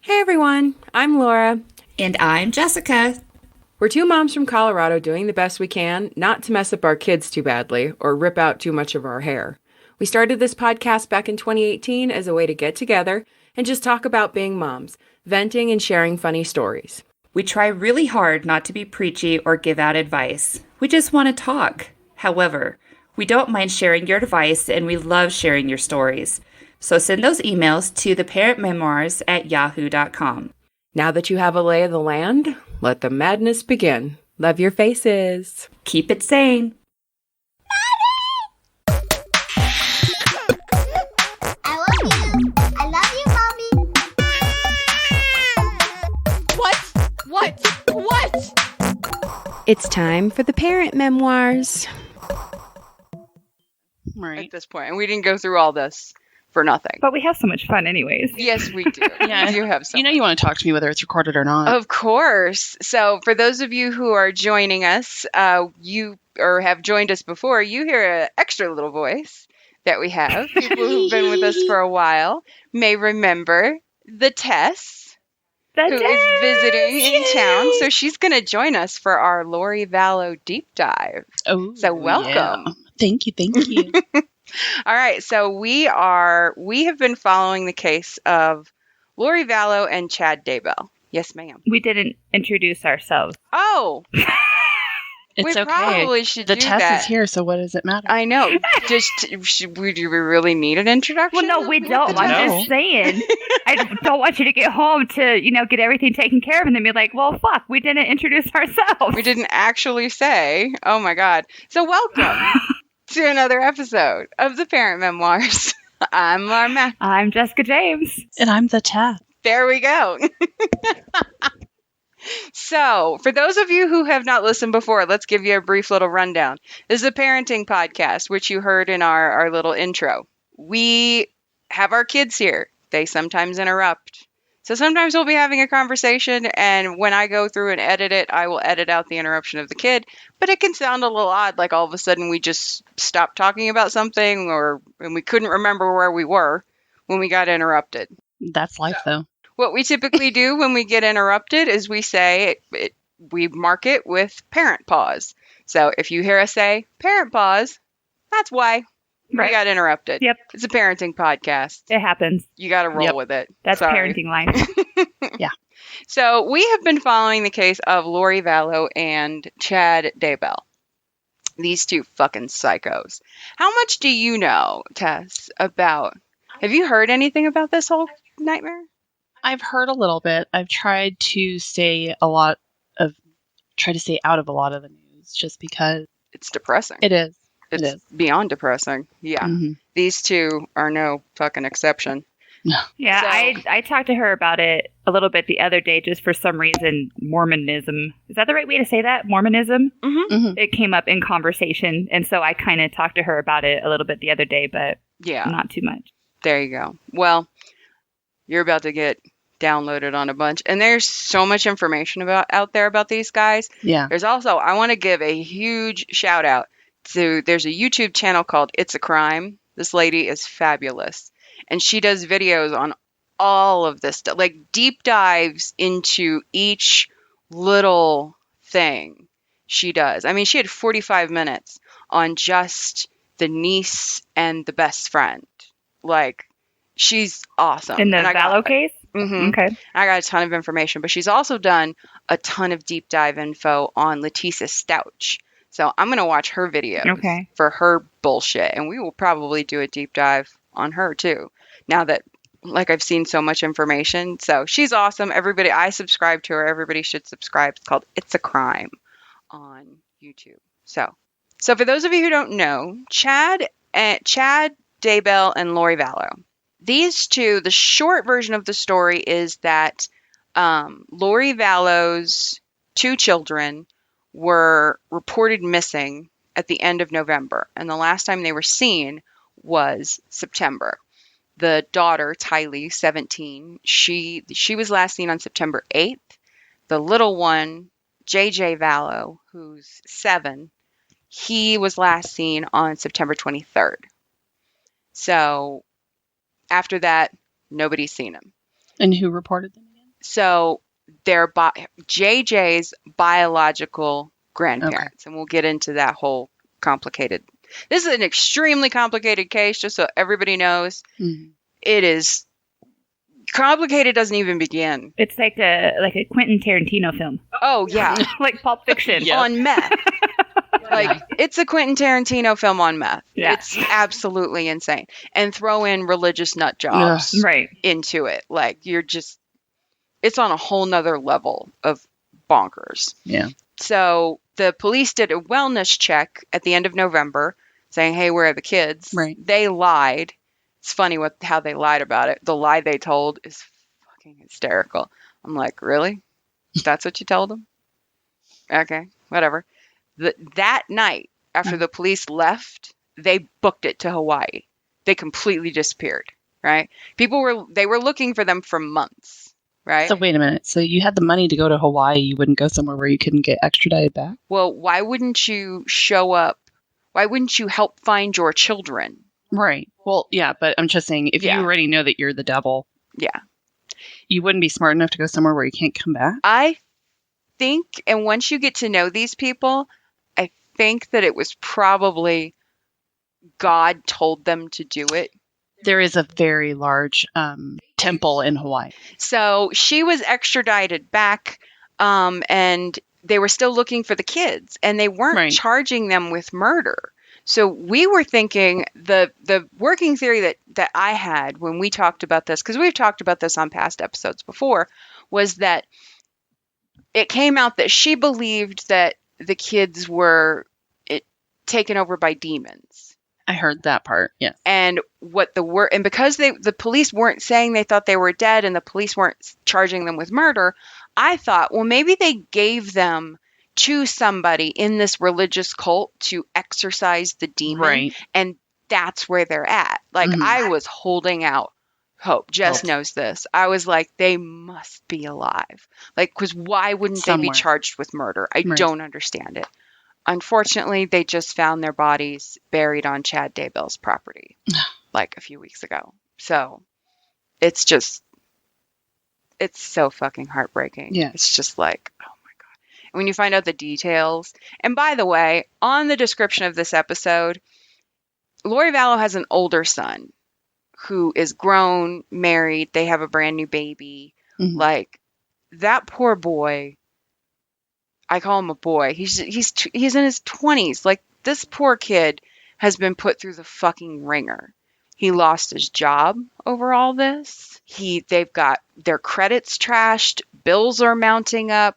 Hey everyone, I'm Laura. And I'm Jessica. We're two moms from Colorado doing the best we can not to mess up our kids too badly or rip out too much of our hair. We started this podcast back in 2018 as a way to get together and just talk about being moms, venting and sharing funny stories. We try really hard not to be preachy or give out advice. We just want to talk. However, we don't mind sharing your advice and we love sharing your stories. So send those emails to theparentmemoirs@yahoo.com. Now that you have a lay of the land, let the madness begin. Love your faces. Keep it sane. I love you. I love you, Mommy. What? It's time for the Parent Memoirs. Right. At this point, and we didn't go through all this for nothing. But we have so much fun anyways. Yes, we do. Yeah. You have some. You know you want to talk to me whether it's recorded or not. Of course. So, for those of you who are joining us, you or have joined us before, you hear an extra little voice that we have. People who've been with us for a while may remember the Tess, who is visiting in town. So she's going to join us for our Lori Vallow deep dive. Oh, So welcome. yeah. Thank you. All right, so we have been following the case of Lori Vallow and Chad Daybell. Yes, ma'am. We didn't introduce ourselves. Oh, It's we okay. probably should The do test that. is here, so what does it matter? I know. Do we really need an introduction? Well, no, we don't. No. I'm just saying. I don't want you to get home to, get everything taken care of and then be like, well, fuck, we didn't introduce ourselves. We didn't actually say. Oh my God. So welcome to another episode of the Parent Memoirs. I'm Laura Mack. I'm Jessica James. And I'm the test. There we go. So, for those of you who have not listened before, let's give you a brief little rundown. This is a parenting podcast, which you heard in our little intro. We have our kids here. They sometimes interrupt. So sometimes we'll be having a conversation, and when I go through and edit it, I will edit out the interruption of the kid. But it can sound a little odd, like all of a sudden we just stopped talking about something, and we couldn't remember where we were when we got interrupted. That's life, though. What we typically do when we get interrupted is we say, we mark it with parent pause. So if you hear us say parent pause, that's why we Right. got interrupted. Yep. It's a parenting podcast. It happens. You got to roll Yep. with it. That's Sorry. parenting life. So we have been following the case of Lori Vallow and Chad Daybell. These two fucking psychos. How much do you know, Tess, about... Have you heard anything about this whole nightmare? I've heard a little bit. I've tried to stay out of a lot of the news just because It's depressing. it is. It's It is. beyond depressing. Yeah. Mhm. These two are no fucking exception. Yeah, So- I talked to her about it a little bit the other day, just for some reason, Mormonism. Is that the right way to say that? Mormonism? Mhm. It came up in conversation, and so I kind of talked to her about it a little bit the other day, but Yeah. not too much. There you go. Well, you're about to get downloaded on a bunch. And there's so much information out there about these guys. Yeah. There's also, I want to give a huge shout out to, there's a YouTube channel called It's a Crime. This lady is fabulous. And she does videos on all of this stuff, like deep dives into each little thing she does. I mean, she had 45 minutes on just the niece and the best friend. Like, she's awesome. In the And I got- Vallow case? Mhm. Okay. I got a ton of information, but she's also done a ton of deep dive info on Letizia Stouch. So I'm going to watch her videos Okay. for her bullshit. And we will probably do a deep dive on her too. Now that, like, I've seen so much information. So she's awesome. Everybody, I subscribe to her. Everybody should subscribe. It's called It's a Crime on YouTube. So for those of you who don't know, Chad Daybell and Lori Vallow. These two, the short version of the story is that Lori Vallow's two children were reported missing at the end of November, and the last time they were seen was September. The daughter, Tylee, 17, she was last seen on September 8th. The little one, JJ Vallow, who's 7, he was last seen on September 23rd. So after that, nobody's seen him. And who reported them again? So they're JJ's biological grandparents. And we'll get into that whole complicated. This is an extremely complicated case, just so everybody knows. Mhm. It is complicated, doesn't even begin. It's like a Quentin Tarantino film, Oh, yeah. like Pulp Fiction. Yeah. On meth. Like, it's a Quentin Tarantino film on meth. Yeah. It's absolutely insane. And throw in religious nut jobs Right. into it. Like, you're just, it's on a whole nother level of bonkers. Yeah. So the police did a wellness check at the end of November saying, hey, where are the kids? Right. They lied. It's funny how they lied about it. The lie they told is fucking hysterical. I'm like, really? That's what you told them? Okay, whatever. That night, after the police left, they booked it to Hawaii. They completely disappeared, right? They were looking for them for months, right? So wait a minute. So you had the money to go to Hawaii. You wouldn't go somewhere where you couldn't get extradited back? Well, why wouldn't you show up? Why wouldn't you help find your children? Right. Well, yeah, but I'm just saying, if you already know that you're the devil, Yeah. you wouldn't be smart enough to go somewhere where you can't come back? I think, and once you get to know these people, I think that it was probably God told them to do it. There is a very large temple in Hawaii. So she was extradited back, and they were still looking for the kids, and they weren't charging them with murder. So we were thinking the working theory that I had when we talked about this, because we've talked about this on past episodes before, was that it came out that she believed that the kids were taken over by demons. I heard that part, yes. And and because the police weren't saying they thought they were dead and the police weren't charging them with murder, I thought, well, maybe they gave them to somebody in this religious cult to exorcise the demon. Right. And that's where they're at. Like, I was holding out hope. Jess knows this. I was like, they must be alive. Like, because why wouldn't they be charged with murder? I don't understand it. Unfortunately, they just found their bodies buried on Chad Daybell's property like a few weeks ago. So it's so fucking heartbreaking. Yeah. It's just like, oh my God. And when you find out the details, and by the way, on the description of this episode, Lori Vallow has an older son who is grown, married. They have a brand new baby. Like, that poor boy. I call him a boy. He's in his 20s. Like, this poor kid has been put through the fucking ringer. He lost his job over all this. They've got their credits trashed, bills are mounting up,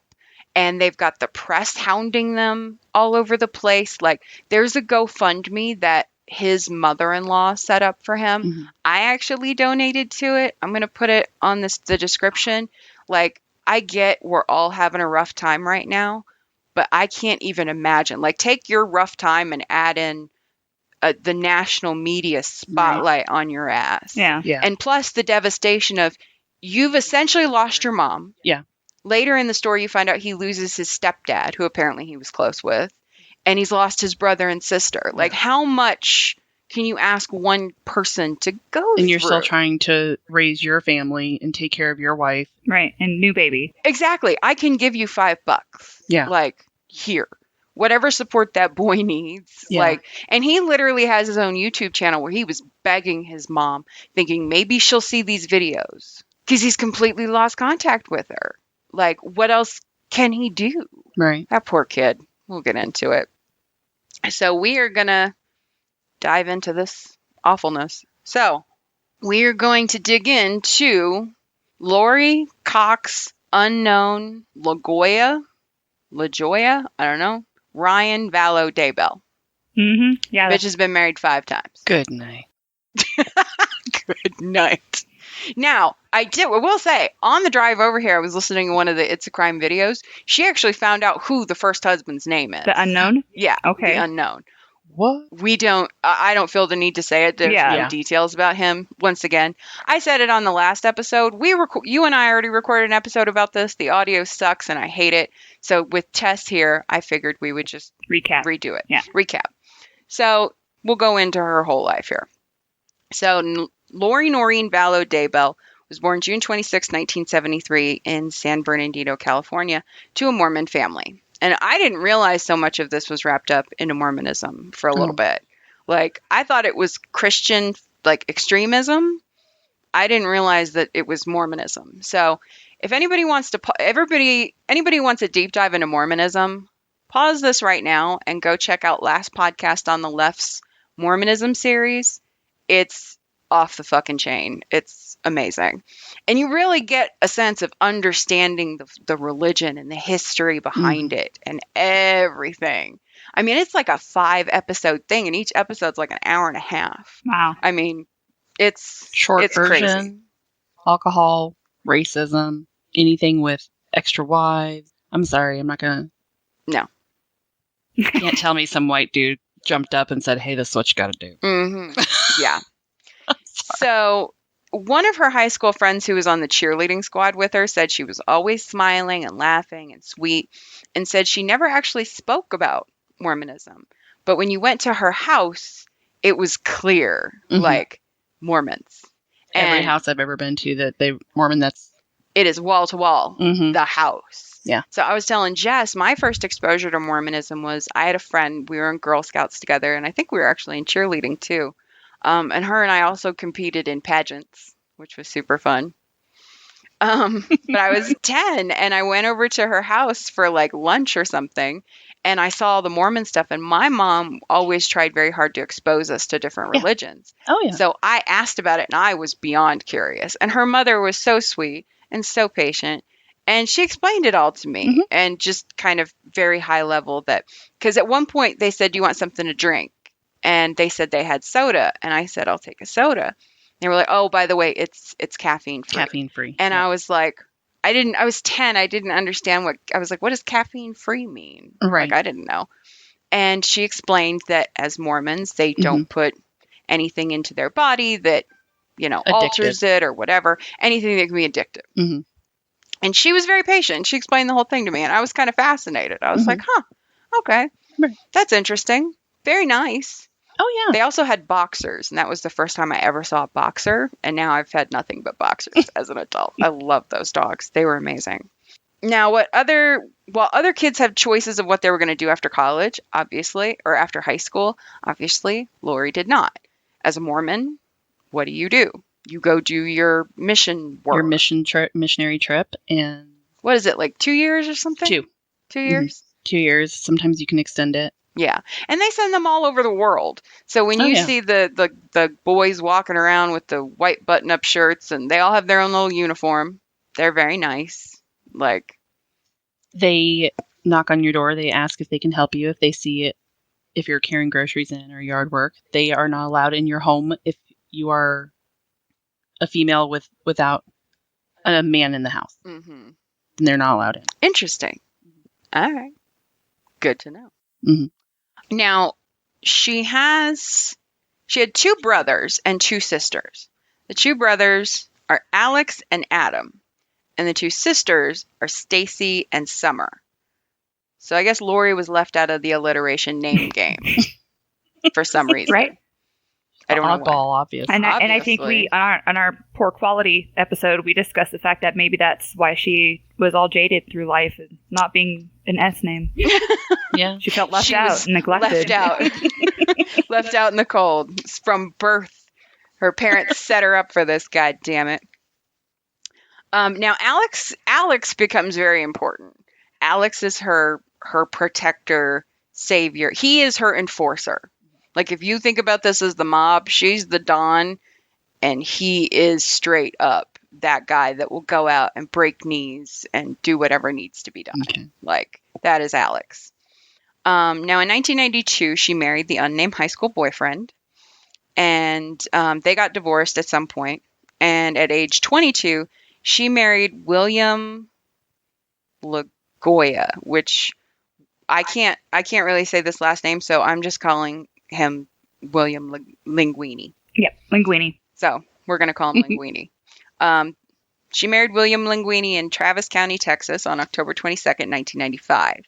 and they've got the press hounding them all over the place. Like, there's a GoFundMe that his mother-in-law set up for him. I actually donated to it. I'm going to put it on the description. Like, I get we're all having a rough time right now, but I can't even imagine. Like, take your rough time and add in the national media spotlight on your ass. Yeah. And plus the devastation of you've essentially lost your mom. Yeah. Later in the story, you find out he loses his stepdad, who apparently he was close with, and he's lost his brother and sister. Like, how much can you ask one person to go through? And you're still trying to raise your family and take care of your wife. Right. And new baby. Exactly. I can give you $5. Yeah. Like, here. Whatever support that boy needs. Yeah. Like, and he literally has his own YouTube channel where he was begging his mom, thinking maybe she'll see these videos. Because he's completely lost contact with her. Like, what else can he do? Right. That poor kid. We'll get into it. So we are going to dive into this awfulness. So we are going to dig into Lori Cox, unknown LaJoya, I don't know, Ryan Vallow Daybell. Yeah. Bitch has been married 5 times. Good night. Good night. Now, I will say, on the drive over here, I was listening to one of the It's a Crime videos. She actually found out who the first husband's name is. The unknown? Yeah. Okay. The unknown. What? I don't feel the need to say it. There's no details about him. Once again, I said it on the last episode. You and I already recorded an episode about this. The audio sucks and I hate it. So with Tess here, I figured we would just redo it. Yeah. Recap. So we'll go into her whole life here. So Lori Noreen Vallow Daybell was born June 26, 1973 in San Bernardino, California, to a Mormon family. And I didn't realize so much of this was wrapped up into Mormonism for a little bit. Like, I thought it was Christian, like, extremism. I didn't realize that it was Mormonism. So if anybody wants to, anybody wants a deep dive into Mormonism, pause this right now and go check out last podcast on the left's Mormonism series. It's off the fucking chain. It's amazing. And you really get a sense of understanding the religion and the history behind it and everything. I mean, it's like a 5-episode thing, and each episode's like an hour and a half. Wow. I mean, it's Short version, crazy. alcohol, racism, anything with extra wives. I'm sorry, I'm not gonna. No. You can't tell me some white dude jumped up and said, "Hey, this is what you got to do." Mm-hmm. Yeah. So one of her high school friends who was on the cheerleading squad with her said she was always smiling and laughing and sweet, and said she never actually spoke about Mormonism. But when you went to her house, it was clear, like Mormons. Every And house I've ever been to that they Mormon, that's it is wall to wall, Mhm. the house. Yeah. So I was telling Jess, my first exposure to Mormonism was I had a friend, we were in Girl Scouts together, and I think we were actually in cheerleading too. And her and I also competed in pageants, which was super fun. But I was 10 and I went over to her house for like lunch or something, and I saw all the Mormon stuff, and my mom always tried very hard to expose us to different religions. oh yeah. So I asked about it and I was beyond curious. And her mother was so sweet and so patient. And she explained it all to me and just kind of very high level that, because at one point they said, "Do you want something to drink?" And they said they had soda. And I said, "I'll take a soda." They were like, "Oh, by the way, it's caffeine free." Caffeine free. And I was like, I was 10. I didn't understand I was like, what does caffeine free mean? Right. Like, I didn't know. And she explained that as Mormons, they don't put anything into their body that, alters it or whatever, anything that can be addictive. Mhm. And she was very patient. She explained the whole thing to me, and I was kind of fascinated. I was like, huh, okay, Right. that's interesting. Very nice. Oh yeah. They also had boxers, and that was the first time I ever saw a boxer. And now I've had nothing but boxers as an adult. I love those dogs. They were amazing. Now, while other kids have choices of what they were going to do after college, obviously, or after high school, obviously, Lori did not. As a Mormon, what do? You go do your mission work. Your missionary trip, and What is it, like 2 years or something? 2 years? 2 years. Sometimes you can extend it. Yeah. And they send them all over the world. So when you see the boys walking around with the white button-up shirts, and they all have their own little uniform, they're very nice. Like, They knock on your door. They ask if they can help you. If they see it, if you're carrying groceries in or yard work, they are not allowed in your home if you are a female without a man in the house. Then they're not allowed in. Interesting. All right. Good to know. Mhm. Now, she had 2 brothers and 2 sisters. The 2 brothers are Alex and Adam, and the 2 sisters are Stacy and Summer. So I guess Lori was left out of the alliteration name game for some reason. Right. I don't know why. Oddball, obviously. And I think Obviously. we on our poor quality episode we discussed the fact that maybe that's why she was all jaded through life and not being an S name. Yeah. She felt left She out was and neglected. Left out. Left out in the cold. From birth. Her parents set her up for this, god damn it. Now Alex becomes very important. Alex is her protector, savior. He is her enforcer. Like, if you think about this as the mob, she's the Don, and he is straight up that guy that will go out and break knees and do whatever needs to be done. Okay. Like, that is Alex. Now, in 1992, she married the unnamed high school boyfriend, and they got divorced at some point. And at age 22, she married William LaGoya, which I can't really say this last name, so I'm just calling him William Linguine. Yep, Linguine. So we're going to call him Linguine. She married William Linguine in Travis County, Texas on October 22nd, 1995.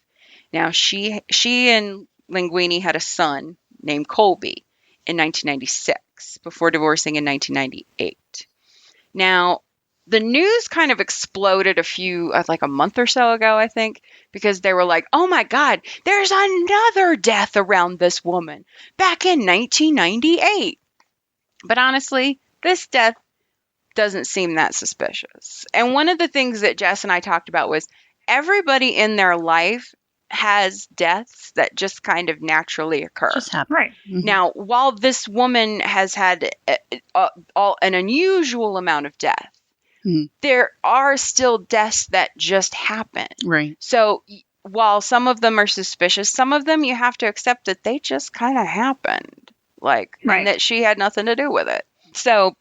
Now, she and Linguine had a son named Colby in 1996 before divorcing in 1998. Now, the news kind of exploded like a month or so ago, I think, because they were like, oh my God, there's another death around this woman back in 1998. But honestly, this death doesn't seem that suspicious. And one of the things that Jess and I talked about was everybody in their life has deaths that just kind of naturally occur. Just happen. Right. Mhm. Now, while this woman has had an unusual amount of death, Mhm. there are still deaths that just happen. Right. So while some of them are suspicious, some of them you have to accept that they just kind of happened, like, Right. and that she had nothing to do with it. So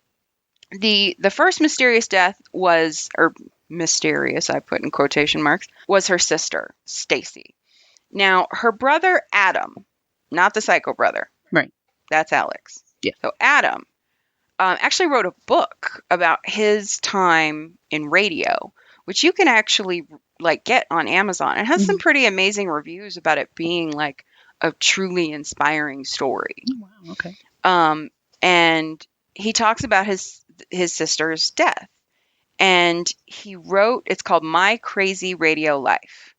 the first mysterious death was, or mysterious, I put in quotation marks, was her sister, Stacy. Now, her brother, Adam, not the psycho brother. Right. That's Alex. Yeah. So Adam actually wrote a book about his time in radio, which you can actually like get on Amazon. It has some pretty amazing reviews about it being like a truly inspiring story. Oh, wow. Okay. And he talks about his sister's death. And he wrote, it's called My Crazy Radio Life.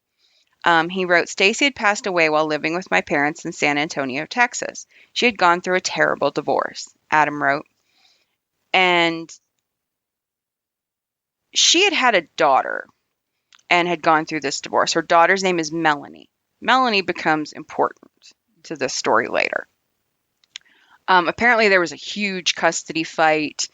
He wrote, Stacy had passed away while living with my parents in San Antonio, Texas. She had gone through a terrible divorce, Adam wrote. And she had a daughter and had gone through this divorce. Her daughter's name is Melanie. Melanie becomes important to this story later. Apparently there was a huge custody fight.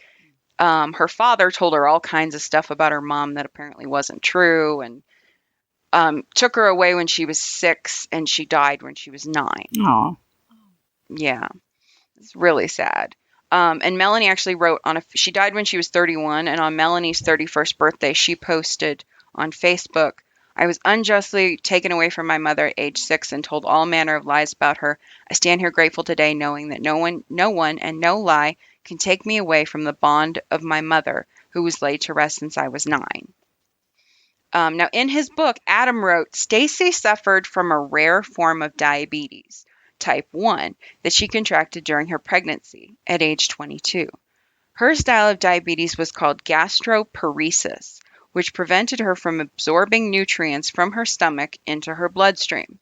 Her father told her all kinds of stuff about her mom that apparently wasn't true, and took her away when she was 6, and she died when she was 9. Oh. Yeah, it's really sad. And Melanie actually wrote she died when she was 31, and on Melanie's 31st birthday, she posted on Facebook, I was unjustly taken away from my mother at age 6 and told all manner of lies about her. I stand here grateful today knowing that no one and no lie can take me away from the bond of my mother, who was laid to rest since I was 9. Now, in his book, Adam wrote, Stacy suffered from a rare form of diabetes, type 1, that she contracted during her pregnancy at age 22. Her style of diabetes was called gastroparesis, which prevented her from absorbing nutrients from her stomach into her bloodstream.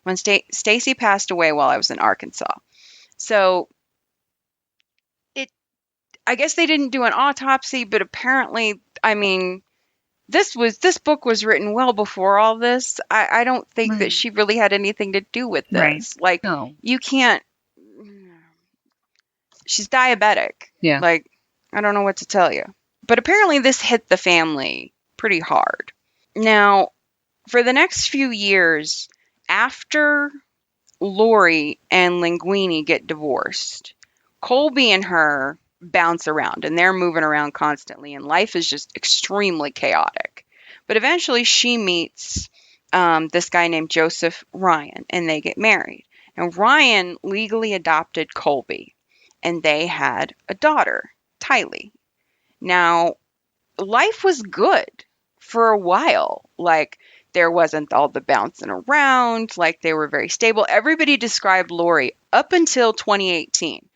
When Stacy passed away while I was in Arkansas. So I guess they didn't do an autopsy, but apparently, I mean, this book was written well before all this. I don't think that she really had anything to do with this. Right. Like, No. you can't. She's diabetic. Yeah. Like, I don't know what to tell you. But apparently, this hit the family pretty hard. Now, for the next few years, after Lori and Linguine get divorced, Colby and her bounce around, and they're moving around constantly, and life is just extremely chaotic. But eventually she meets this guy named Joseph Ryan, and they get married. And Ryan legally adopted Colby, and they had a daughter, Tylee. Now, life was good for a while. Like, there wasn't all the bouncing around. Like, they were very stable. Everybody described Lori up until 2018.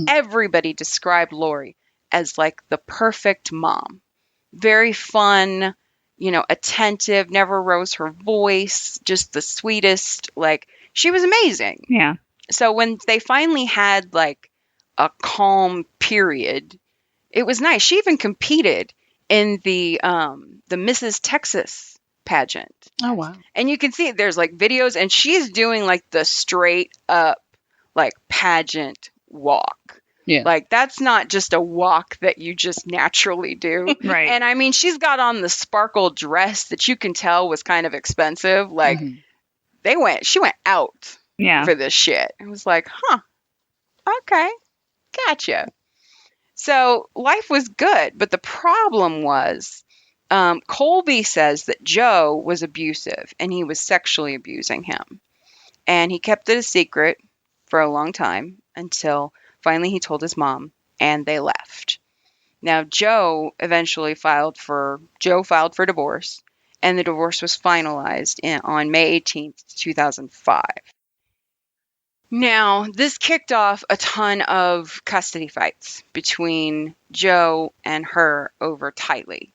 Everybody described Lori as like the perfect mom. Very fun, attentive, never rose her voice, just the sweetest. Like, she was amazing. Yeah. So when they finally had like a calm period, it was nice. She even competed in the Mrs. Texas pageant. Oh, wow. And you can see there's like videos, and she's doing like the straight up like pageant walk. Yeah. Like, that's not just a walk that you just naturally do. Right. And I mean, she's got on the sparkle dress that you can tell was kind of expensive. Like, she went out Yeah. for this shit. It was like, okay, gotcha. So life was good, but the problem was, Colby says that Joe was abusive and he was sexually abusing him. And he kept it a secret for a long time until finally he told his mom, and they left. Now, Joe filed for divorce, and the divorce was finalized on May 18th, 2005. Now, this kicked off a ton of custody fights between Joe and her over Tylee.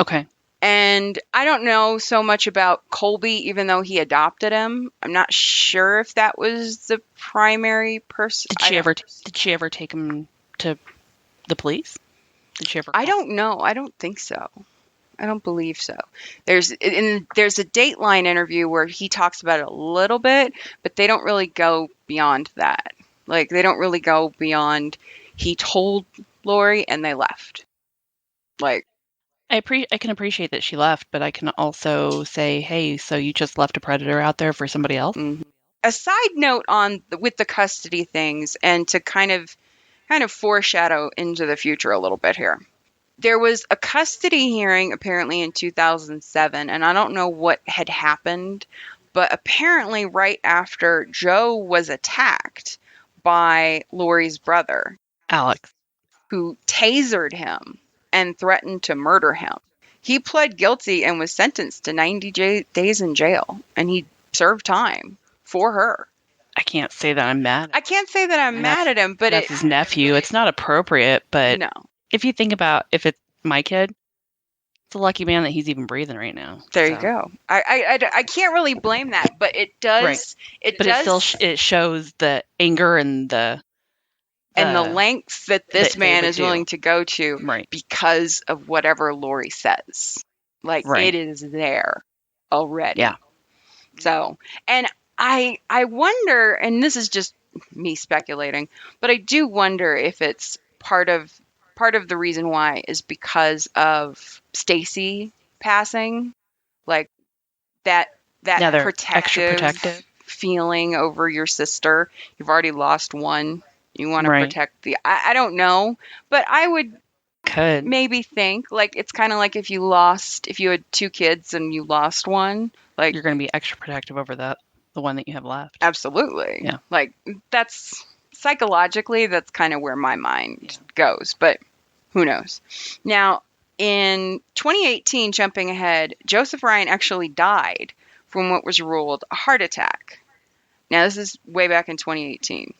Okay. And I don't know so much about Colby, even though he adopted him. I'm not sure if that was the primary person. Did she ever take him to the police? Did she ever? I don't know. I don't think so. I don't believe so. There's a Dateline interview where he talks about it a little bit, but they don't really go beyond that. Like, they don't really go beyond he told Lori and they left. Like, I can appreciate that she left, but I can also say, hey, so you just left a predator out there for somebody else? mhm. A side note with the custody things, and to kind of foreshadow into the future a little bit here. There was a custody hearing apparently in 2007, and I don't know what had happened, but apparently right after Joe was attacked by Lori's brother, Alex. who tasered him and threatened to murder him. He pled guilty and was sentenced to 90 days in jail, and he served time for her. I can't say that I'm mad. I can't say that I'm And mad at him, but that's his nephew. It's not appropriate, but no. if you think about if it's my kid, it's a lucky man that he's even breathing right now. There you go. I can't really blame that, but it does. Right. It But does, it still it shows the anger and the lengths that this that they man would is do. willing to go to Right. because of whatever Lori says. Like, Right. it is there already. Yeah. So, and I wonder, and this is just me speculating, but I do wonder if it's part of the reason why is because of Stacy passing, like that Yeah, they're extra protective feeling over your sister. You've already lost one. You want to Right. protect the. I don't know, but I would Could. maybe think like it's kind of like if you had two kids and you lost one, like You're going to be extra protective over the one that you have left. absolutely. Yeah. Like, that's psychologically, that's kind of where my mind goes, but who knows? Now, in 2018, jumping ahead, Joseph Ryan actually died from what was ruled a heart attack. Now, this is way back in 2018.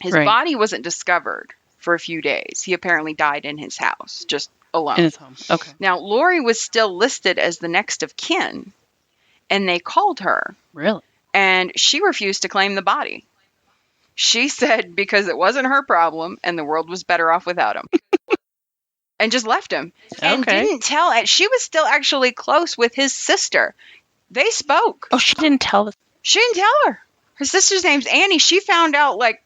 His Right. body wasn't discovered for a few days. He apparently died in his house, just alone. In his home. Okay. Now, Lori was still listed as the next of kin, and they called her, Really? and she refused to claim the body. She said because it wasn't her problem and the world was better off without him. And just left him. And Okay. didn't tell. She was still actually close with his sister. They spoke. Oh, she didn't tell us. She didn't tell her. Her sister's name's Annie. She found out like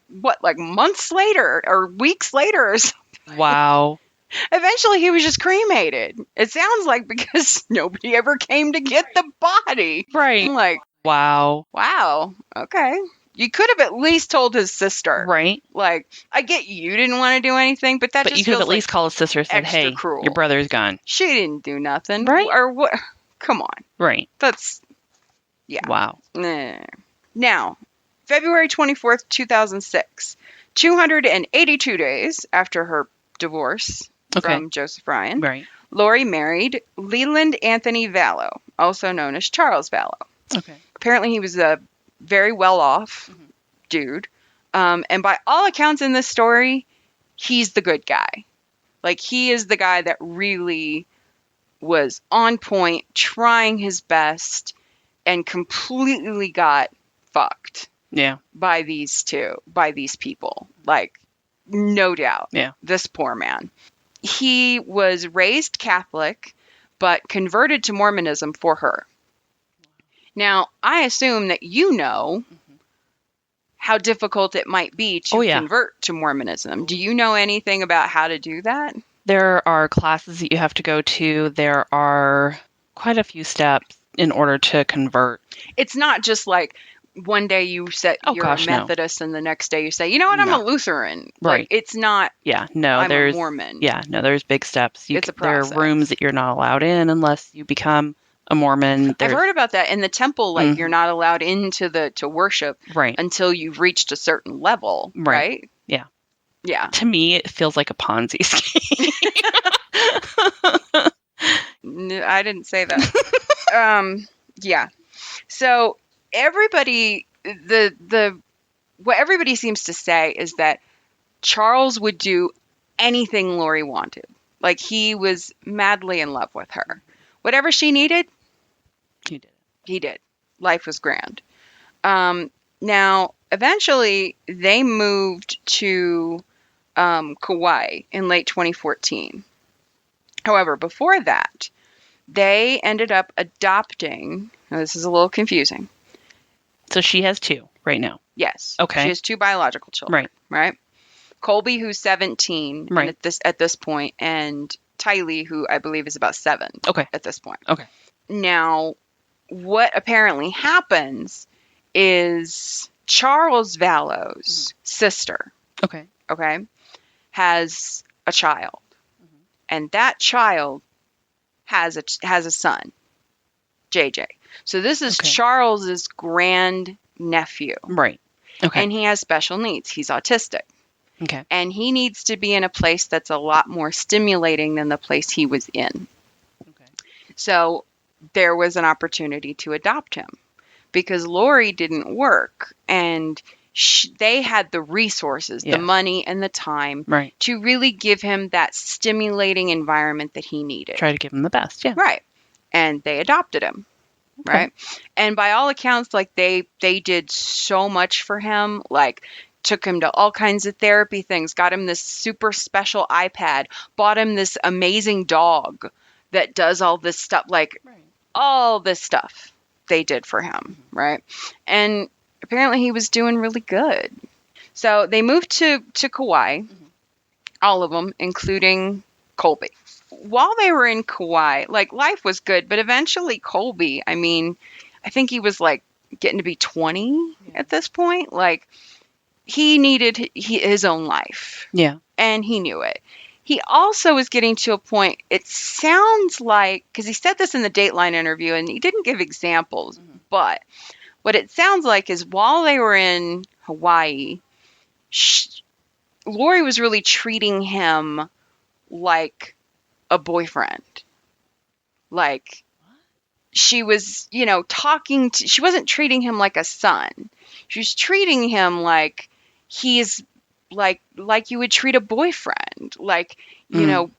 months later or weeks later or something. Wow. Eventually he was just cremated. It sounds like because nobody ever came to get the body. Right. I'm like, Wow. wow, okay. You could have at least told his sister. Right. Like, I get you didn't want to do anything, but that But just you could have feels at least like called his sister and said, extra hey, cruel. your brother's gone. She didn't do nothing. Right. Or what? Come on. Right. That's, yeah. Wow. Nah. Now, February 24th, 2006, 282 days after her divorce from Joseph Ryan, Right. Lori married Leland Anthony Vallow, also known as Charles Vallow. Okay. Apparently he was a very well-off dude. And by all accounts in this story, he's the good guy. Like, he is the guy that really was on point, trying his best, and completely got fucked Yeah. by these people. Like, no doubt. Yeah. This poor man. He was raised Catholic, but converted to Mormonism for her. Now, I assume that you know how difficult it might be to convert to Mormonism. Do you know anything about how to do that? There are classes that you have to go to. There are quite a few steps in order to convert. It's not just like one day you say you're a Methodist and the next day you say, you know what, I'm a Lutheran. Right. Like, it's not, Yeah. No, I'm there's a Mormon. Yeah. No, there's big steps. It's a There process. are rooms that you're not allowed in unless you become a Mormon. I've heard about that. In the temple, like, you're not allowed into to worship Right. until you've reached a certain level, right? Yeah. Yeah. To me, it feels like a Ponzi scheme. No, I didn't say that. Yeah. So everybody, what everybody seems to say is that Charles would do anything Lori wanted. Like, he was madly in love with her. Whatever she needed, You did. he did. Life was grand. Now, eventually, they moved to Kauai in late 2014. However, before that, they ended up adopting. Now, this is a little confusing. So she has 2 right now. Yes. Okay. She has 2 biological children. Right. Colby, who's 17 Right. and at this point, and Tylee, who I believe is about 7 at this point. Okay. Now, what apparently happens is Charles Vallow's sister, Okay. has a child. And that child has a son, JJ. So this is Okay. Charles's grand nephew. Right. Okay. And he has special needs. He's autistic. Okay. And he needs to be in a place that's a lot more stimulating than the place he was in. Okay. So there was an opportunity to adopt him because Lori didn't work, and they had the resources, Yeah. the money, and the time Right. to really give him that stimulating environment that he needed. Try to give him the best. Yeah. Right. And they adopted him. Okay. Right. And by all accounts, like they did so much for him, like took him to all kinds of therapy things, got him this super special iPad, bought him this amazing dog that does all this stuff, like all this stuff they did for him. Right. And apparently he was doing really good. So they moved to Kauai, all of them, including Colby. While they were in Kauai, like, life was good, but eventually Colby, I mean, I think he was like getting to be 20 at this point. Like, he needed his own life. Yeah. And he knew it. He also was getting to a point, it sounds like, because he said this in the Dateline interview and he didn't give examples, but what it sounds like is while they were in Hawaii, Lori was really treating him like a boyfriend. Like, she was, she wasn't treating him like a son. She was treating him like he's like you would treat a boyfriend, like,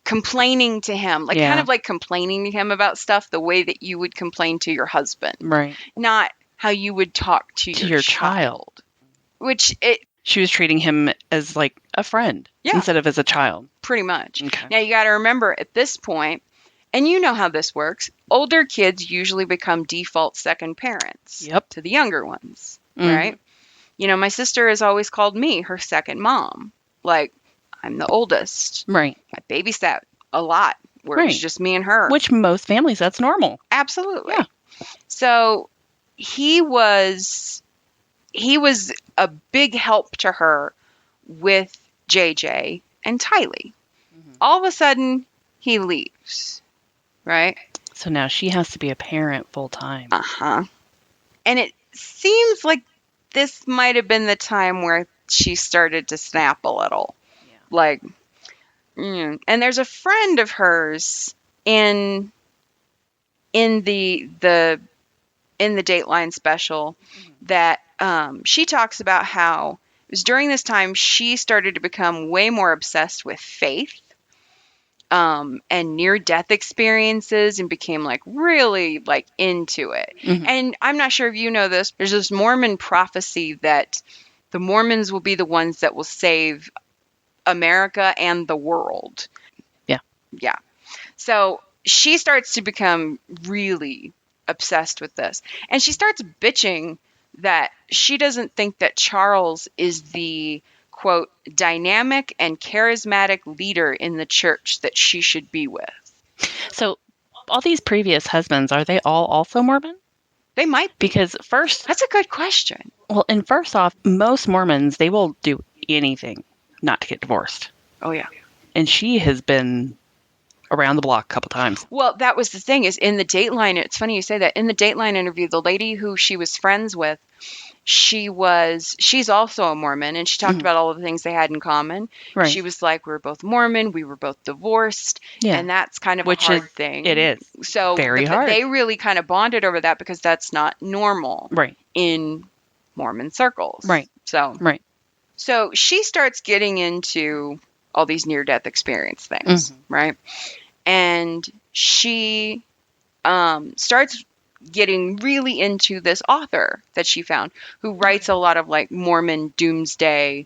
complaining to him, like kind of like complaining to him about stuff the way that you would complain to your husband. Right. Not how you would talk to your child. She was treating him as like a friend instead of as a child. Pretty much. Okay. Now you got to remember at this point, and you know how this works, older kids usually become default second parents to the younger ones, right? My sister has always called me her second mom. Like, I'm the oldest. Right. I babysat a lot where it was just me and her. Which most families, that's normal. Absolutely. Yeah. So he was a big help to her with JJ and Tylee. All of a sudden, he leaves, right? So now she has to be a parent full time. Uh-huh. And it seems like this might have been the time where she started to snap a little. Yeah. Like, and there's a friend of hers in the Dateline special that she talks about how it was during this time she started to become way more obsessed with faith and near-death experiences and became like really like into it. And I'm not sure if you know this, there's this Mormon prophecy that the Mormons will be the ones that will save America and the world. Yeah. So she starts to become really obsessed with this. And she starts bitching that she doesn't think that Charles is the, quote, dynamic and charismatic leader in the church that she should be with. So all these previous husbands, are they all also Mormon? They might be. Because first... That's a good question. Well, and first off, most Mormons, they will do anything not to get divorced. Oh, yeah. And she has been around the block a couple times. Well, that was the thing, is in the Dateline, it's funny you say that, in the Dateline interview, the lady who she was friends with, she's also a Mormon, and she talked about all the things they had in common. Right. She was like, we were both Mormon, we were both divorced, and that's kind of a hard thing. It is. So very hard. They really kind of bonded over that because that's not normal in Mormon circles. Right. So she starts getting into all these near-death experience things, right? And she starts getting really into this author that she found who writes a lot of like Mormon doomsday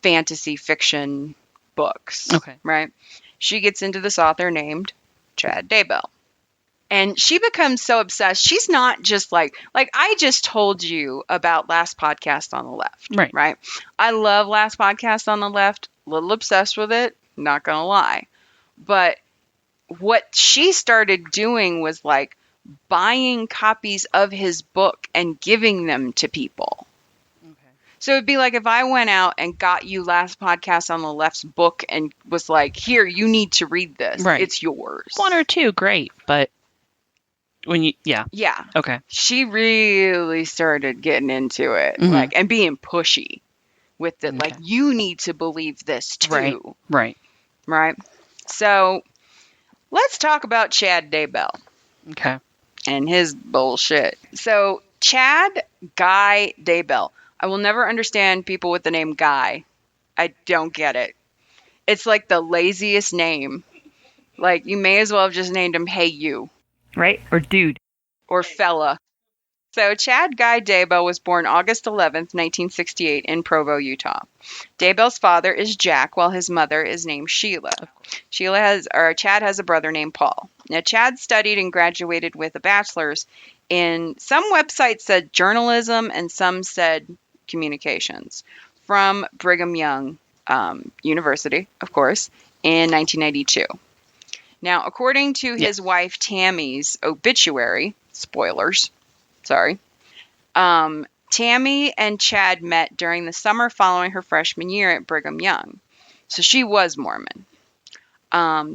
fantasy fiction books, right? She gets into this author named Chad Daybell. And she becomes so obsessed. She's not just like I just told you about Last Podcast on the Left, right? I love Last Podcast on the Left. A little obsessed with it, not gonna lie. But what she started doing was like buying copies of his book and giving them to people. So it'd be like if I went out and got you Last Podcast on the Left's book and was like, here, you need to read this. It's yours. One or two, great. But when you, yeah. Okay. She really started getting into it, like, and being pushy with it. Like, you need to believe this too. Right. So let's talk about Chad Daybell. Okay. And his bullshit. So Chad Guy Daybell. I will never understand people with the name Guy. I don't get it. It's like the laziest name. Like, you may as well have just named him Hey You. Right? Or Dude. Or Fella. So Chad Guy Daybell was born August 11th, 1968 in Provo, Utah. Daybell's father is Jack, while his mother is named Sheila. Chad has a brother named Paul. Now, Chad studied and graduated with a bachelor's in, some websites said journalism and some said communications, from Brigham Young University, of course, in 1992. Now, according to his wife Tammy's obituary, spoilers, sorry, Tammy and Chad met during the summer following her freshman year at Brigham Young. So she was Mormon.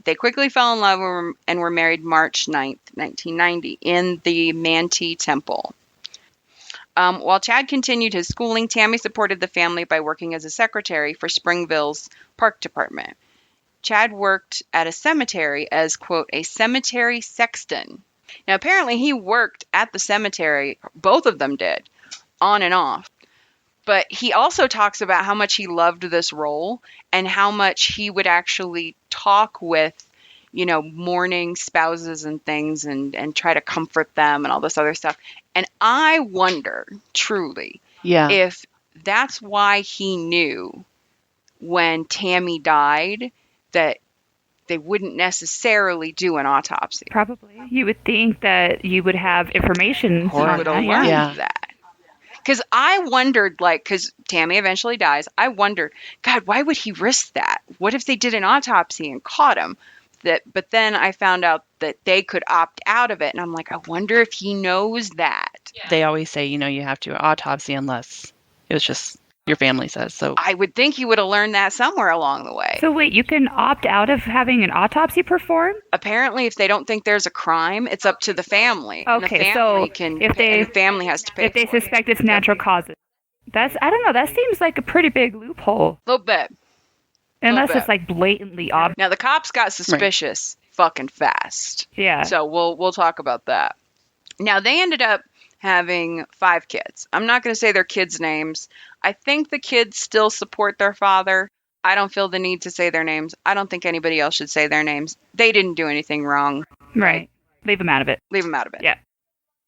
They quickly fell in love and were married March 9th, 1990 in the Manti Temple. While Chad continued his schooling, Tammy supported the family by working as a secretary for Springville's park department. Chad worked at a cemetery as, quote, a cemetery sexton. Now, apparently he worked at the cemetery, both of them did, on and off. But he also talks about how much he loved this role and how much he would actually talk with, you know, mourning spouses and things and try to comfort them and all this other stuff. And I wonder, truly, if that's why he knew when Tammy died that they wouldn't necessarily do an autopsy. Probably. You would think that you would have information on would that. have learned that. Because I wondered, like, because Tammy eventually dies, I wondered, God, why would he risk that? What if they did an autopsy and caught him? But then I found out that they could opt out of it. And I'm like, I wonder if he knows that. They always say, you know, you have to autopsy unless it was just your family says. So I would think he would have learned that somewhere along the way. So wait, you can opt out of having an autopsy performed? Apparently, if they don't think there's a crime, it's up to the family. Okay, and the family so the family has to pay if they for suspect it's natural causes. I don't know, that seems like a pretty big loophole. A little bit. Unless it's like blatantly obvious. Now the cops got suspicious fucking fast. Yeah. So we'll talk about that. Now they ended up having 5 kids. I'm not going to say their kids' names. I think the kids still support their father. I don't feel the need to say their names. I don't think anybody else should say their names. They didn't do anything wrong. Right. Leave them out of it. Leave them out of it. Yeah.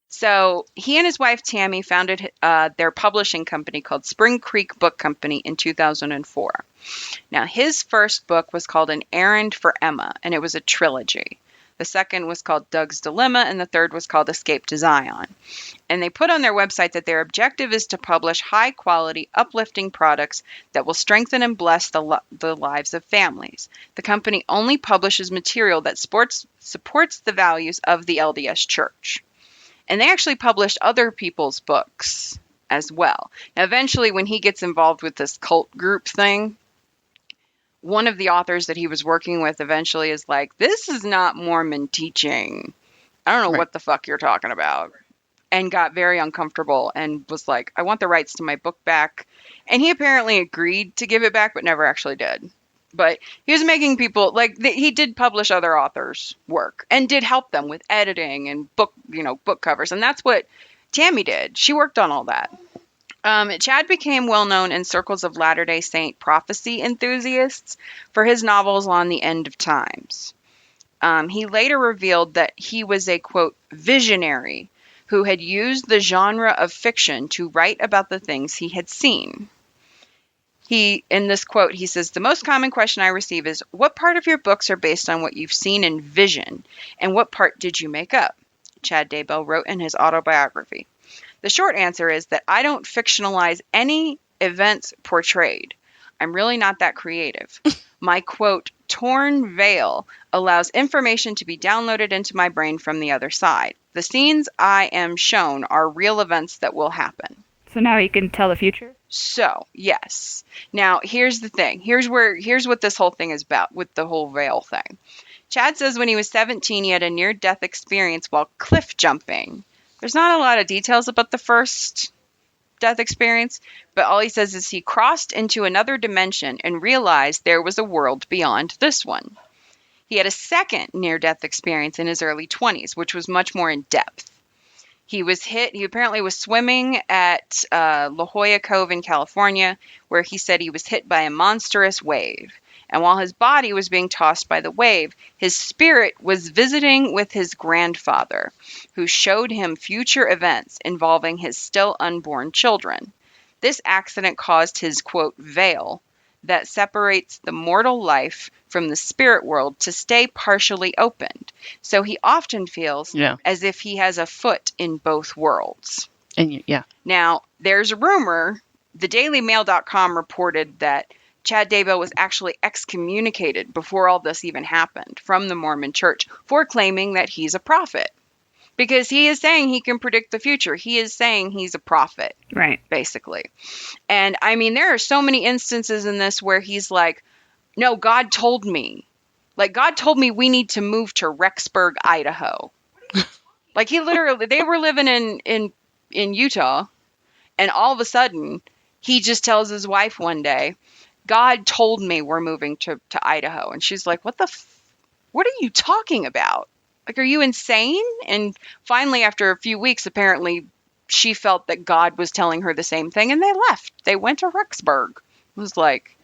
So he and his wife Tammy founded their publishing company called Spring Creek Book Company in 2004. Now his first book was called An Errand for Emma, and it was a trilogy. The second was called Doug's Dilemma, and the third was called Escape to Zion. And they put on their website that their objective is to publish high-quality, uplifting products that will strengthen and bless the lives of families. The company only publishes material that supports the values of the LDS Church. And they actually published other people's books as well. Now, eventually, when he gets involved with this cult group thing, one of the authors that he was working with eventually is like, this is not Mormon teaching. I don't know what the fuck you're talking about. And got very uncomfortable and was like, I want the rights to my book back. And he apparently agreed to give it back, but never actually did. But he was making people, like, he did publish other authors' work and did help them with editing and book covers. And that's what Tammy did. She worked on all that. Chad became well known in circles of Latter-day Saint prophecy enthusiasts for his novels on the end of times. He later revealed that he was a, quote, visionary who had used the genre of fiction to write about the things he had seen. In this quote, he says, "The most common question I receive is, what part of your books are based on what you've seen in vision, and what part did you make up?" Chad Daybell wrote in his autobiography. The short answer is that I don't fictionalize any events portrayed. I'm really not that creative. My, quote, torn veil allows information to be downloaded into my brain from the other side. The scenes I am shown are real events that will happen. So now you can tell the future? So, yes. Now, here's the thing. Here's what this whole thing is about with the whole veil thing. Chad says when he was 17, he had a near-death experience while cliff jumping. There's not a lot of details about the first death experience, but all he says is he crossed into another dimension and realized there was a world beyond this one. He had a second near-death experience in his early 20s, which was much more in depth. He apparently was swimming at La Jolla Cove in California, where he said he was hit by a monstrous wave. And while his body was being tossed by the wave, his spirit was visiting with his grandfather, who showed him future events involving his still unborn children. This accident caused his, quote, veil that separates the mortal life from the spirit world to stay partially opened. So he often feels as if he has a foot in both worlds. And Now, there's a rumor, the dailymail.com reported that Chad Daybell was actually excommunicated before all this even happened from the Mormon Church for claiming that he's a prophet. Because he is saying he can predict the future. He is saying he's a prophet. Right. Basically. And I mean, there are so many instances in this where he's like, no, God told me. Like, God told me we need to move to Rexburg, Idaho. Like, they were living in Utah. And all of a sudden, he just tells his wife one day, God told me we're moving to Idaho. And she's like, what are you talking about? Like, are you insane? And finally, after a few weeks, apparently she felt that God was telling her the same thing, and they left. They went to Rexburg. It was like,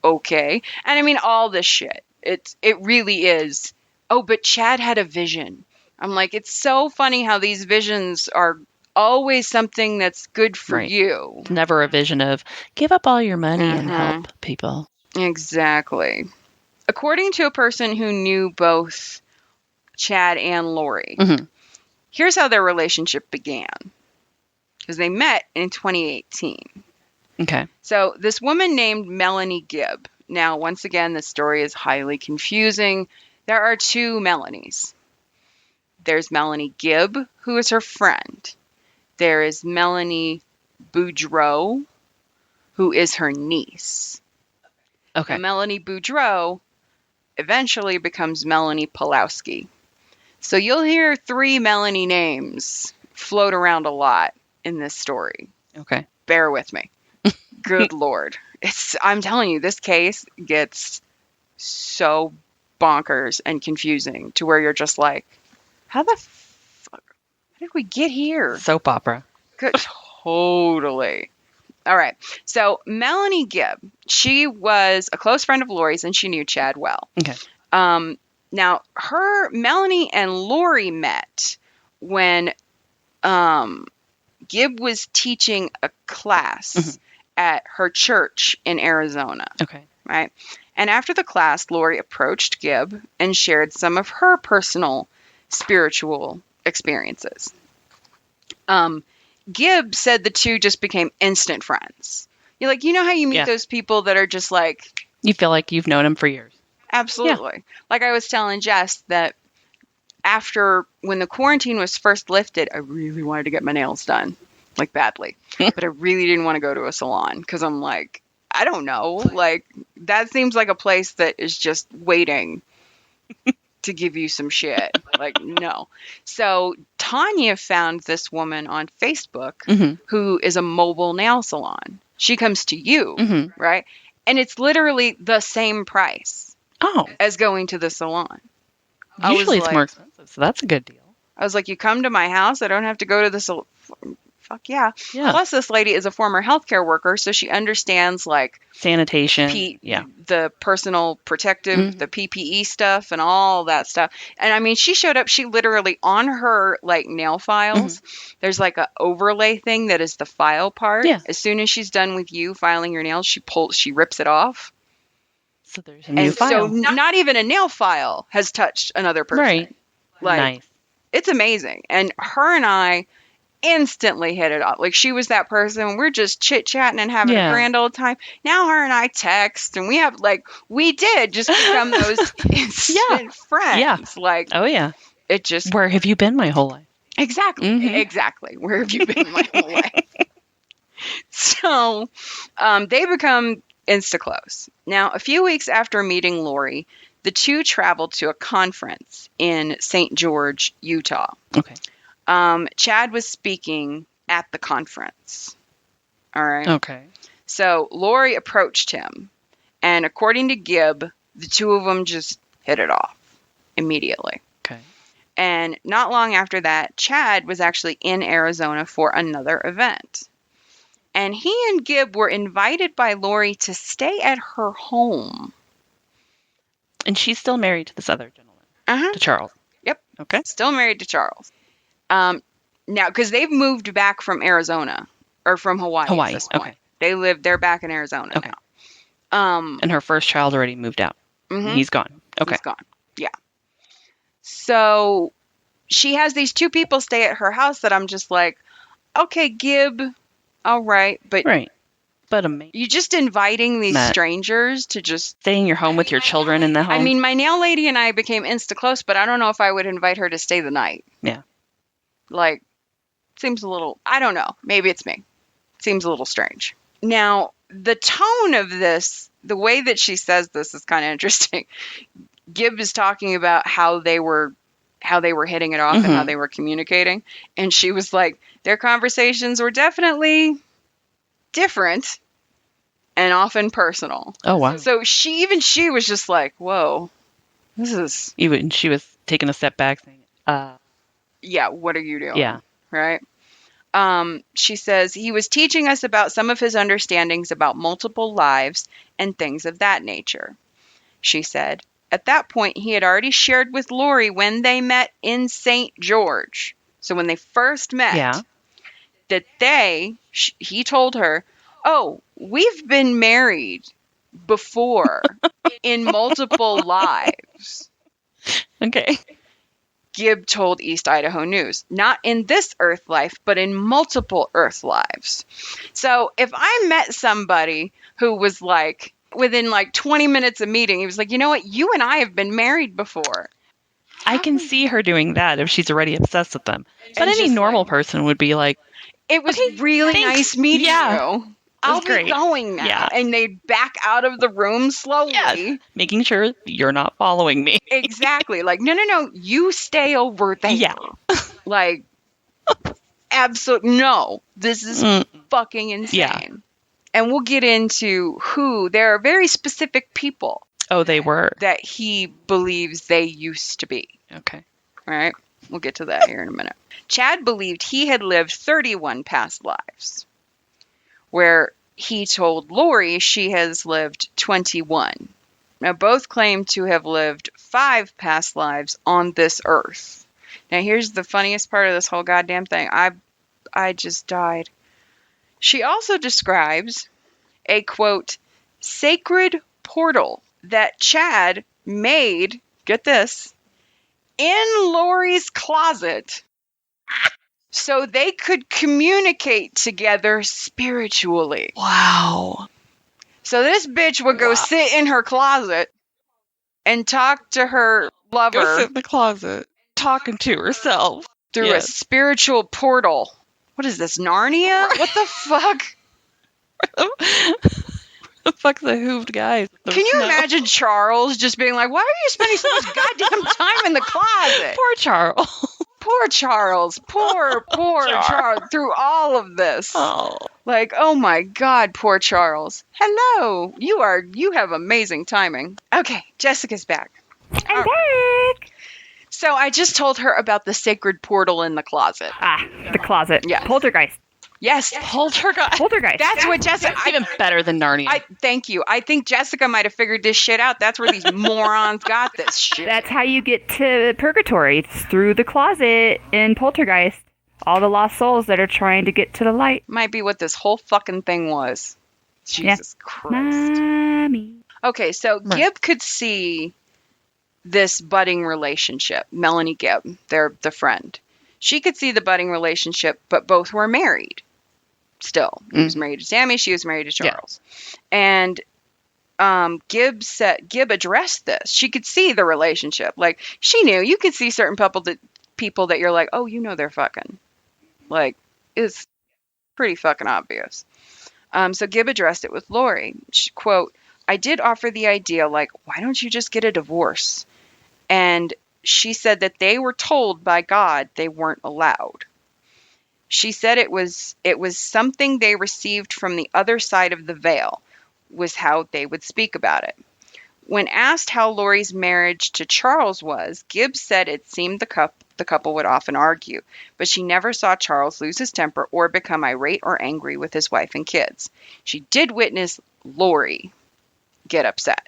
okay. And I mean, all this shit. It really is. Oh, but Chad had a vision. I'm like, it's so funny how these visions are always something that's good for you. It's never a vision of give up all your money and help people. Exactly. According to a person who knew both Chad and Lori, here's how their relationship began. Because they met in 2018. Okay. So this woman named Melanie Gibb. Now, once again, the story is highly confusing. There are two Melanies. There's Melanie Gibb, who is her friend. There is Melanie Boudreau, who is her niece. Okay. And Melanie Boudreau eventually becomes Melanie Pulowski. So you'll hear three Melanie names float around a lot in this story. Okay. Bear with me. Good Lord. I'm telling you, this case gets so bonkers and confusing to where you're just like, how the fuck? How did we get here? Soap opera. Good. Totally. All right. So Melanie Gibb, she was a close friend of Lori's and she knew Chad well. Okay. Now, Melanie and Lori met when Gibb was teaching a class at her church in Arizona. Okay. Right? And after the class, Lori approached Gibb and shared some of her personal spiritual experiences. Gibb said the two just became instant friends. You're like, you know how you meet those people that are just like... You feel like you've known them for years. Absolutely. Yeah. Like I was telling Jess that when the quarantine was first lifted, I really wanted to get my nails done, like badly. But I really didn't want to go to a salon because I'm like, I don't know. Like, that seems like a place that is just waiting to give you some shit. Like, no. So Tanya found this woman on Facebook who is a mobile nail salon. She comes to you, right? And it's literally the same price as going to the salon. Usually it's more expensive, so that's a good deal. I was like, you come to my house, I don't have to go to the fuck yeah. Yeah. Plus, this lady is a former healthcare worker, so she understands like Sanitation. the personal protective, the PPE stuff and all that stuff. And I mean, she showed up, she literally on her like nail files, there's like a overlay thing that is the file part. Yeah. As soon as she's done with you filing your nails, she rips it off. So there's a new file. So not even a nail file has touched another person. Right. Like, nice. It's amazing. And her and I instantly hit it off. Like, she was that person. We're just chit-chatting and having a grand old time. Now her and I text, and we did just become those instant friends. Yeah. Like, oh, yeah. It just... Where have you been my whole life? Exactly. Exactly. Where have you been my whole life? So, they become insta-close. Now, a few weeks after meeting Lori, the two traveled to a conference in St. George, Utah. Okay. Chad was speaking at the conference. All right. Okay. So Lori approached him, and according to Gibb, the two of them just hit it off immediately. Okay. And not long after that, Chad was actually in Arizona for another event. And he and Gibb were invited by Lori to stay at her home. And she's still married to this other gentleman, to Charles. Yep. Okay. Still married to Charles. Now, because they've moved back from Arizona or from Hawaii. At this point. Okay. They're back in Arizona now. And her first child already moved out. He's gone. Okay. He's gone. Yeah. So she has these two people stay at her house that I'm just like, okay, Gibb, all right, but amazing. You just inviting these strangers to just stay in your home with your children in the home. I mean, my nail lady and I became insta close, but I don't know if I would invite her to stay the night. Yeah. Like, seems a little, I don't know. Maybe it's me. Seems a little strange. Now, the tone of this, the way that she says this is kind of interesting. Gibb is talking about how they were hitting it off and how they were communicating. And she was like, their conversations were definitely different and often personal. Oh, wow. So she was just like, whoa, this is... Even she was taking a step back saying, yeah, what are you doing? Yeah. Right? She says, he was teaching us about some of his understandings about multiple lives and things of that nature. She said, at that point, he had already shared with Lori when they met in St. George. So when they first met, that he told her, oh, we've been married before in multiple lives. Okay. Gibb told East Idaho News, not in this Earth life, but in multiple Earth lives. So if I met somebody who was like, within like 20 minutes of meeting, he was like, you know what? You and I have been married before. I can see her doing that if she's already obsessed with them. But any normal person would be like, it was really nice meeting you. I'll be going now. Yeah. And they'd back out of the room slowly. Yes. Making sure you're not following me. Exactly. Like, no, you stay over there. Yeah. Like, absolutely, no. This is fucking insane. Yeah. And we'll get into there are very specific people. Oh, they were. That he believes they used to be. Okay. All right. We'll get to that here in a minute. Chad believed he had lived 31 past lives, where he told Lori she has lived 21. Now, both claim to have lived 5 past lives on this earth. Now, here's the funniest part of this whole goddamn thing. I just died. She also describes a, quote, sacred portal that Chad made, get this, in Lori's closet so they could communicate together spiritually. Wow. So this bitch would go sit in her closet and talk to her lover. Go sit in the closet, talking to herself. Through a spiritual portal. What is this, Narnia? What the fuck? The fuck's a hooved guy? Can you imagine Charles just being like, why are you spending so much goddamn time in the closet? Poor Charles. Poor Charles. Poor Charles. Through all of this. Oh. Like, oh my God, poor Charles. Hello. You have amazing timing. Okay, Jessica's back. I'm back. So I just told her about the sacred portal in the closet. The closet. Yes. Poltergeist. Yes, Poltergeist. Poltergeist. That's what Jessica. It's even better than Narnia. Thank you. I think Jessica might have figured this shit out. That's where these morons got this shit. That's how you get to purgatory. It's through the closet in Poltergeist. All the lost souls that are trying to get to the light. Might be what this whole fucking thing was. Jesus Christ. Mommy. Okay, so Right. Gibb could see this budding relationship. Melanie Gibb, they're the friend. She could see the budding relationship, but both were married still. He was married to Sammy, she was married to Charles. And Gibb addressed this. She could see the relationship. Like, she knew. You could see certain people that you're like, oh, you know they're fucking. Like, it's pretty fucking obvious. So Gibb addressed it with Lori. She, quote, I did offer the idea, like, why don't you just get a divorce? And she said that they were told by God they weren't allowed. She said it was something they received from the other side of the veil, was how they would speak about it. When asked how Lori's marriage to Charles was, Gibbs said it seemed the couple would often argue, but she never saw Charles lose his temper or become irate or angry with his wife and kids. She did witness Lori get upset,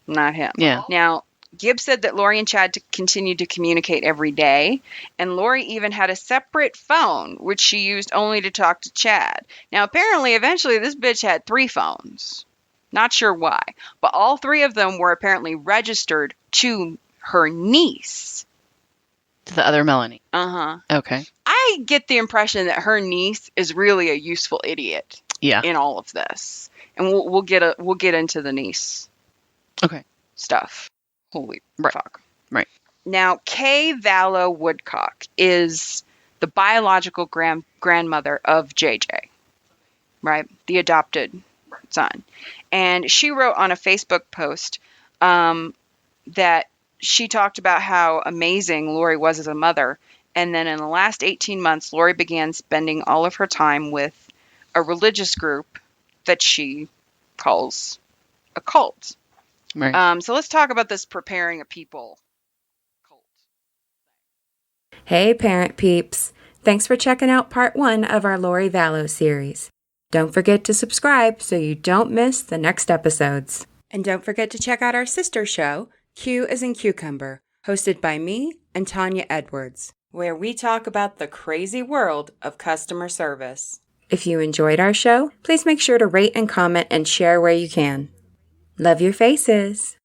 not him. Yeah. Now, Gibbs said that Lori and Chad continued to communicate every day, and Lori even had a separate phone, which she used only to talk to Chad. Now, apparently, eventually, this bitch had 3 phones. Not sure why, but all 3 of them were apparently registered to her niece. To the other Melanie. Uh-huh. Okay. I get the impression that her niece is really a useful idiot Yeah. in all of this. And we'll get into the niece Okay. stuff. Holy Right. fuck. Right. Now, Kay Vallow Woodcock is the biological grandmother of JJ, right? The adopted son. And she wrote on a Facebook post that she talked about how amazing Lori was as a mother. And then in the last 18 months, Lori began spending all of her time with a religious group that she calls a cult. Right. So let's talk about this preparing a people cult. Hey, parent peeps. Thanks for checking out part 1 of our Lori Vallow series. Don't forget to subscribe so you don't miss the next episodes. And don't forget to check out our sister show, Q as in Cucumber, hosted by me and Tanya Edwards, where we talk about the crazy world of customer service. If you enjoyed our show, please make sure to rate and comment and share where you can. Love your faces.